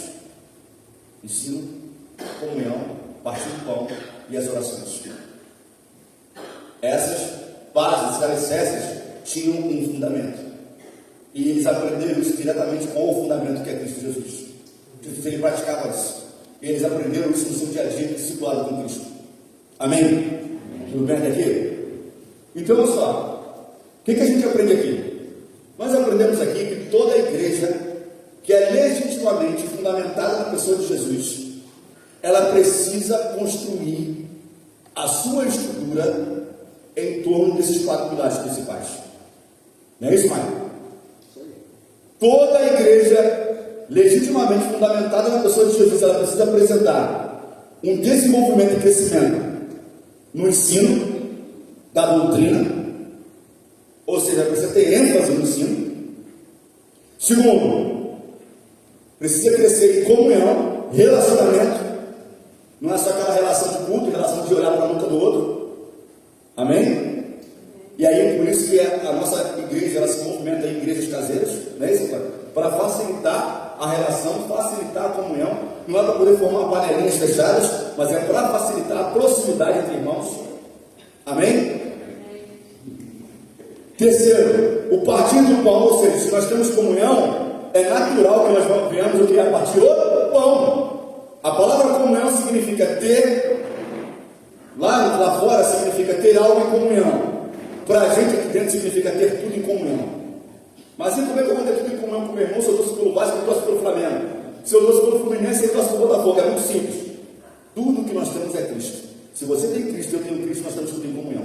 ensino, comunhão, partir do pão e as orações. Essas bases, esses alicerces, tinham um fundamento. E eles aprenderam isso diretamente com o fundamento que é Cristo Jesus. Jesus, ele praticava isso. E eles aprenderam isso no seu dia a dia, discipulado com Cristo. Amém? Tudo bem até aqui? Então, olha só. O que a gente aprende aqui? Nós aprendemos aqui que toda a igreja que é legitimamente fundamentada na pessoa de Jesus, ela precisa construir a sua estrutura em torno desses 4 pilares principais. Não é isso, Maio? Toda a igreja legitimamente fundamentada na pessoa de Jesus, ela precisa apresentar um desenvolvimento e crescimento no ensino da doutrina. Ou seja, precisa ter ênfase no ensino. Segundo, precisa crescer em comunhão, relacionamento. Não é só aquela relação de culto, relação de olhar para a nuca do outro. Amém? E aí, por isso que a nossa igreja, ela se movimenta em igrejas caseiras, não é isso, para facilitar a relação, facilitar a comunhão. Não é para poder formar panelinhas fechadas, mas é para facilitar a proximidade entre irmãos. Amém? Terceiro, o partir do pão, ou seja, se nós temos comunhão, é natural que nós venhamos o que? A partir do pão. A palavra comunhão significa ter, lá fora significa ter algo em comunhão. Para a gente aqui dentro significa ter tudo em comunhão. Mas e como é que eu vou ter tudo em comunhão com o meu irmão se eu torço pelo Vasco e eu torço pelo Flamengo? Se eu torço pelo Fluminense e eu torço pelo Botafogo? É muito simples. Tudo que nós temos é Cristo. Se você tem Cristo, eu tenho Cristo, nós temos tudo em comunhão.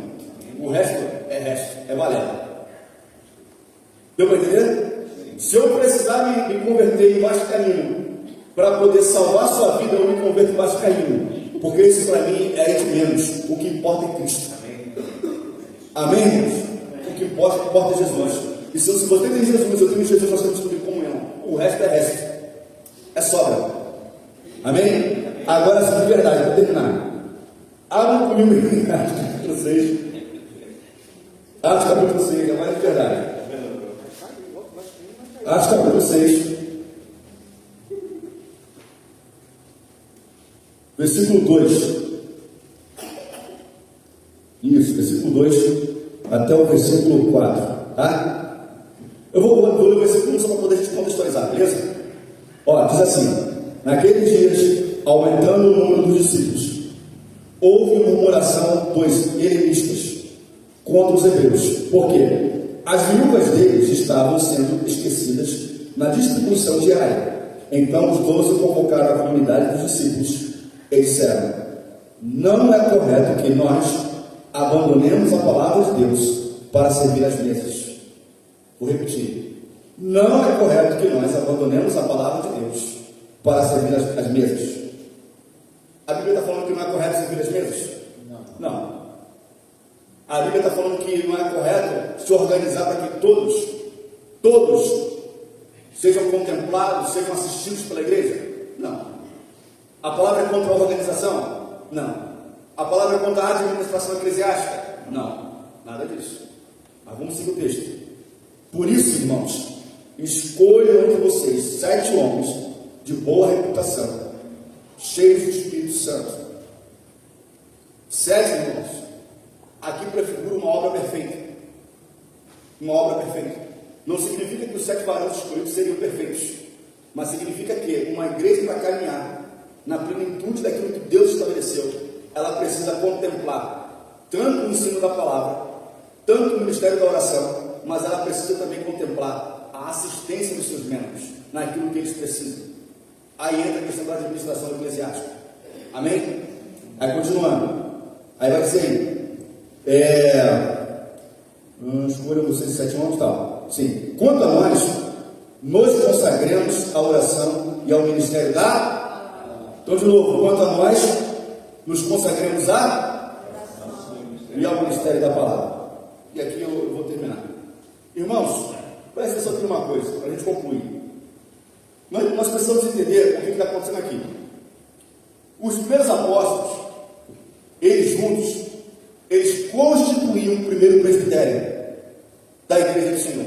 O resto, é valer. Deu para entender? Se eu precisar me converter em vascaíno para poder salvar a sua vida, eu me converto em vascaíno, porque isso para mim é de menos. O que importa é Cristo. Amém, irmãos? O que importa é Jesus. E se você tem Jesus, eu tenho Jesus, nós temos tudo em comunhão. O resto é resto. É sobra. Amém? Agora sim, de verdade, para terminar. Abra comigo em Atos capítulo 6. Atos capítulo 6, agora de verdade. Atos capítulo 6. Versículo 2. Isso, versículo 2 até o versículo 4. Tá? Eu vou ler o versículo 1 só para poder te contextualizar, beleza? Ó, diz assim: naqueles dias, aumentando o número dos discípulos, houve murmuração dos helenistas contra os hebreus, porque as viúvas deles estavam sendo esquecidas na distribuição diária. Então os 12 convocaram a comunidade dos discípulos e disseram: não é correto que nós abandonemos a palavra de Deus para servir as mesas. Vou repetir: não é correto que nós abandonemos a palavra de Deus para servir as mesas. A Bíblia está falando que não é correto servir as mesas? Não. A Bíblia está falando que não é correto se organizar para que todos sejam contemplados, sejam assistidos pela igreja? Não. A palavra é contra a organização? Não. A palavra é contra a administração eclesiástica? Não. Nada disso. Mas vamos seguir o texto. Por isso, irmãos, escolham entre vocês 7 homens de boa reputação, cheios do Espírito Santo. 7 irmãos. Aqui prefigura uma obra perfeita. Uma obra perfeita. Não significa que os 7 varões escolhidos seriam perfeitos, mas significa que uma igreja para caminhar na plenitude daquilo que Deus estabeleceu, ela precisa contemplar tanto o ensino da palavra, tanto o ministério da oração, mas ela precisa também contemplar a assistência dos seus membros naquilo que eles precisam. Aí entra a questão da administração eclesiástica. Amém? Aí continuando. Aí vai dizer escolha vocês 7 homens, tal. Sim. Quanto a nós, nos consagremos à oração e ao ministério da... Então, de novo, quanto a nós, nos consagremos à e ao ministério da palavra. E aqui eu vou terminar. Irmãos, presta atenção aqui uma coisa, para a gente concluir. Nós precisamos entender o que está acontecendo aqui. Os primeiros apóstolos, eles juntos, eles constituíam o primeiro presbitério da igreja do Senhor,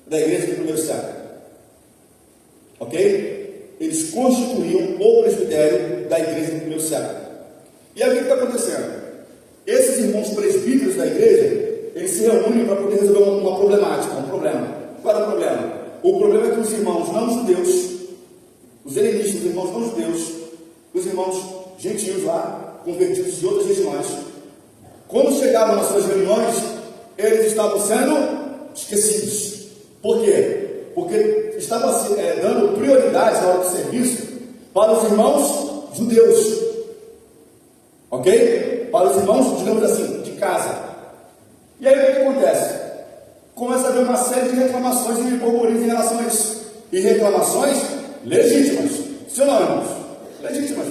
da igreja do primeiro século. Ok? Eles constituíam o presbitério da igreja do primeiro século. E aí o que está acontecendo? Esses irmãos presbíteros da igreja, eles se reúnem para poder resolver uma problemática, um problema. Qual é o problema? O problema é que os irmãos não judeus, os helenistas, os irmãos não judeus, os irmãos gentios lá, convertidos de outras regiões, quando chegavam nas suas reuniões, eles estavam sendo esquecidos. Por quê? Porque estavam dando prioridade na hora do serviço para os irmãos judeus. Ok? Para os irmãos, digamos assim, de casa. E aí o que acontece? Começa a haver uma série de reclamações e murmurios em relação a isso. E reclamações legítimas. Sim ou não, irmãos? Legítimas.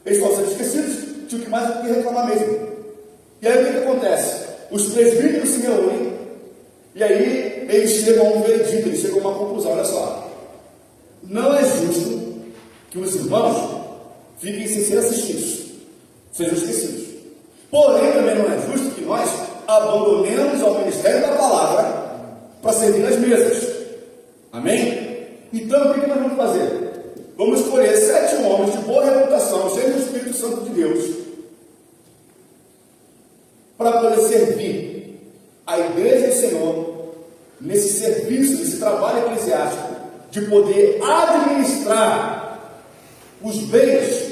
Eles estão sendo esquecidos, tinha que mais do que reclamar mesmo. E aí o que acontece? Os presbíteros se reúnem, e aí eles chegam a um veredito, eles chegam a uma conclusão. Olha só, não é justo que os irmãos fiquem sem ser assistidos, sejam esquecidos. Porém, também não é justo que nós abandonemos ao ministério da palavra para servir nas mesas. Amém? Então, o que nós vamos fazer? Vamos escolher 7 homens de boa reputação, cheios do Espírito Santo de Deus, para poder servir a igreja do Senhor nesse serviço, nesse trabalho eclesiástico, de poder administrar os bens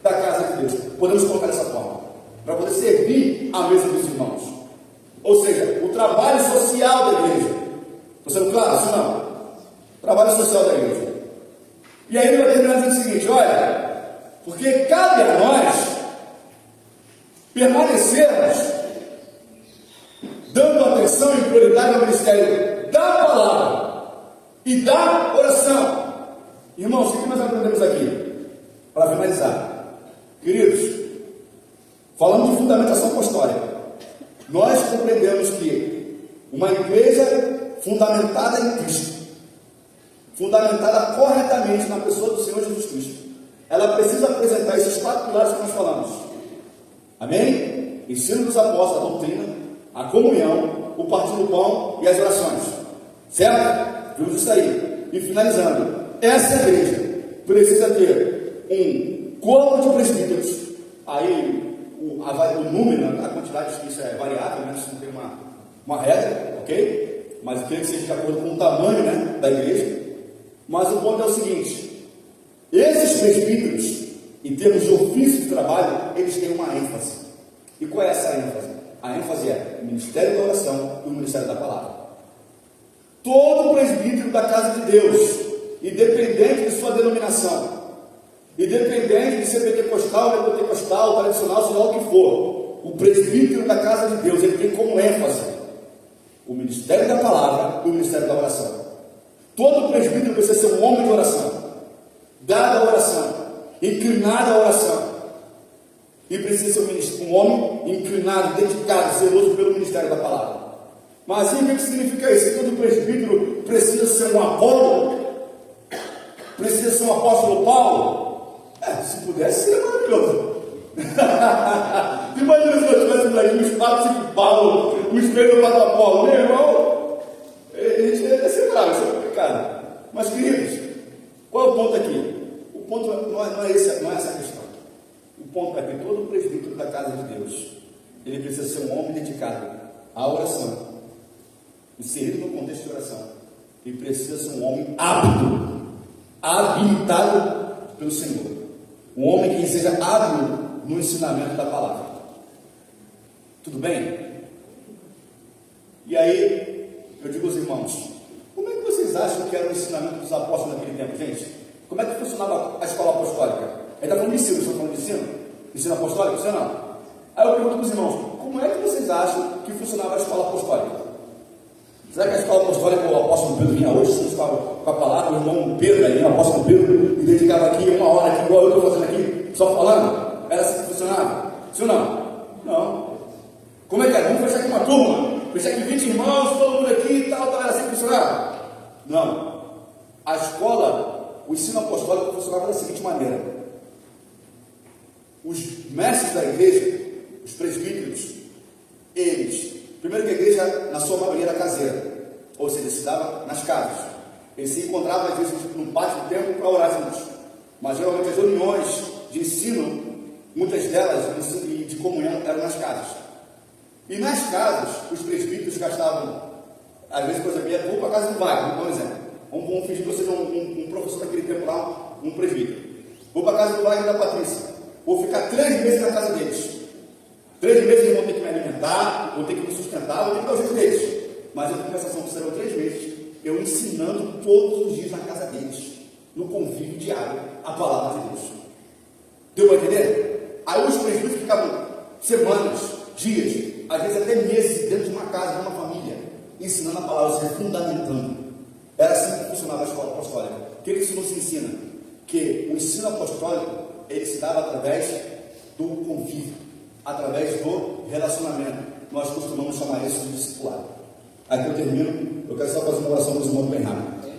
da casa de Deus. Podemos colocar dessa forma, para poder servir a mesa dos irmãos. Ou seja, o trabalho social da igreja. Está sendo claro? Isso não. Trabalho social da igreja. E aí ele vai terminar dizendo o seguinte: olha, porque cabe a nós permanecermos dando atenção e prioridade ao ministério da palavra e da oração. Irmãos, o que nós aprendemos aqui? Para finalizar, queridos, falando de fundamentação apostólica, nós compreendemos que uma igreja fundamentada em Cristo, fundamentada corretamente na pessoa do Senhor Jesus Cristo, ela precisa apresentar esses 4 pilares que nós falamos. Amém? Ensino dos apóstolos, a doutrina, a comunhão, o partir do pão e as orações. Certo? Vimos isso aí. E finalizando, essa igreja precisa ter um corpo de presbíteros. Aí o número, a quantidade disso é variável, né? Isso não tem uma regra, ok? Mas eu queria que seja de acordo com o tamanho, né, da igreja. Mas o ponto é o seguinte: esses presbíteros, em termos de ofício de trabalho, eles têm uma ênfase. E qual é essa ênfase? A ênfase é o ministério da oração e o ministério da palavra. Todo presbítero da casa de Deus, independente de sua denominação, independente de ser pentecostal, neopentecostal, tradicional, seja lá o que for, o presbítero da casa de Deus, ele tem como ênfase o ministério da palavra e o ministério da oração. Todo presbítero precisa ser um homem de oração, dado à oração, inclinado à oração, e precisa ser um homem inclinado, dedicado, zeloso pelo ministério da palavra. Mas o que significa isso? Todo presbítero precisa ser um apóstolo? Precisa ser um apóstolo Paulo? Se pudesse, seria maravilhoso. Imagina se eu tivesse aí um espaço de Paulo, um espelho do lado do Apolo. Meu irmão, a gente ia ser bravo, isso é complicado. Mas, queridos, qual é o ponto aqui? O ponto não é essa a questão. O ponto é que todo presbítero da casa de Deus, ele precisa ser um homem dedicado à oração, inserido no contexto de oração, e precisa ser um homem apto, habilitado pelo Senhor, um homem que seja hábil no ensinamento da palavra. Tudo bem? E aí, eu digo aos irmãos, como é que vocês acham que era o ensinamento dos apóstolos naquele tempo, gente? Como é que funcionava a escola apostólica? Ele está falando de ensino, estão falando de ensino? Ensino apostólico, você não? Aí eu pergunto para os irmãos, como é que vocês acham que funcionava a escola apostólica? Será que a escola apostólica, o apóstolo Pedro vinha hoje, você estava com a palavra, o irmão Pedro aí, o apóstolo Pedro, e dedicava aqui 1 hora, aqui, igual eu estou fazendo aqui, só falando? Era assim que funcionava? Sim ou não? Não. Como é que era? Vamos fechar aqui uma turma, fechar aqui 20 irmãos, todo mundo aqui e tal, era assim que funcionava? Não. A escola, o ensino apostólico funcionava da seguinte maneira: os mestres da igreja, os presbíteros, eles, primeiro que a igreja, na sua maioria, era caseira, ou seja, se dava nas casas. Eles se encontravam, às vezes, no pátio do templo para orar juntos. Mas, geralmente, as reuniões de ensino, muitas delas, de comunhão, eram nas casas. E nas casas, os presbíteros gastavam, às vezes, por exemplo, vou para a casa do Wagner, vou dar um exemplo. Vamos fingir que você seja um professor daquele tempo lá, um presbítero. Vou para a casa do Wagner e da Patrícia. Vou ficar 3 meses na casa deles. 3 meses eles vão ter que me alimentar, vão ter que me sustentar, vão ter que dar o jeito deles. Mas a compensação que serão 3 meses, eu ensinando todos os dias na casa deles, no convívio diário, a palavra de Deus. Deu para entender? Aí os presbíteros ficavam semanas, dias, às vezes até meses dentro de uma casa, de uma família, ensinando a palavra, se fundamentando. Era assim que funcionava a escola apostólica. O que isso nos ensina? Que o ensino apostólico, ele se dava através do convívio, através do relacionamento. Nós costumamos chamar isso de discipulado. Aqui eu termino, eu quero só fazer uma oração para os irmãos bem rápido.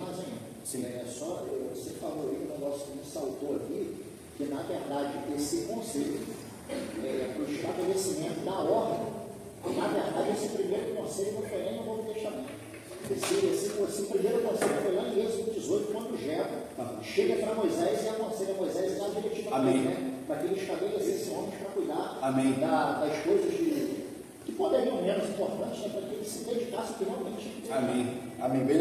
Sim. Só você falou aí um negócio que me saltou aqui, que na verdade esse conselho, o estabelecimento da ordem, na verdade esse primeiro conselho não foi nem no Novo Testamento. Esse primeiro conselho foi lá em Êxodo 18, quando Jetro chega para Moisés e aconselha Moisés e dá a diretiva para ele, né? Para que ele estabelecesse homens para cuidar das coisas que poderiam menos importantes, né? Para que ele se dedicasse finalmente. Amém. Bem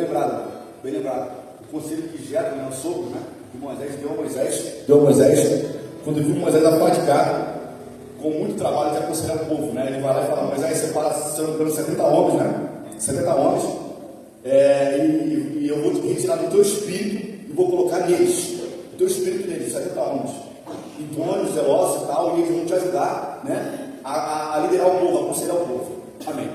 lembrado. O conselho que Jetro, o sogro, né, que Moisés deu a Moisés, quando viu Moisés afadigado, com muito trabalho de aconselhar o povo, né? Ele vai lá e fala: Moisés, separa, se eu não me engano, 70 homens, né? 70 homens. E eu vou te retirar do teu espírito e vou colocar neles, o teu espírito neles, 70 homens, idôneos, zelosos e tal, e eles vão te ajudar, né, a liderar o povo, a aconselhar o povo. Amém.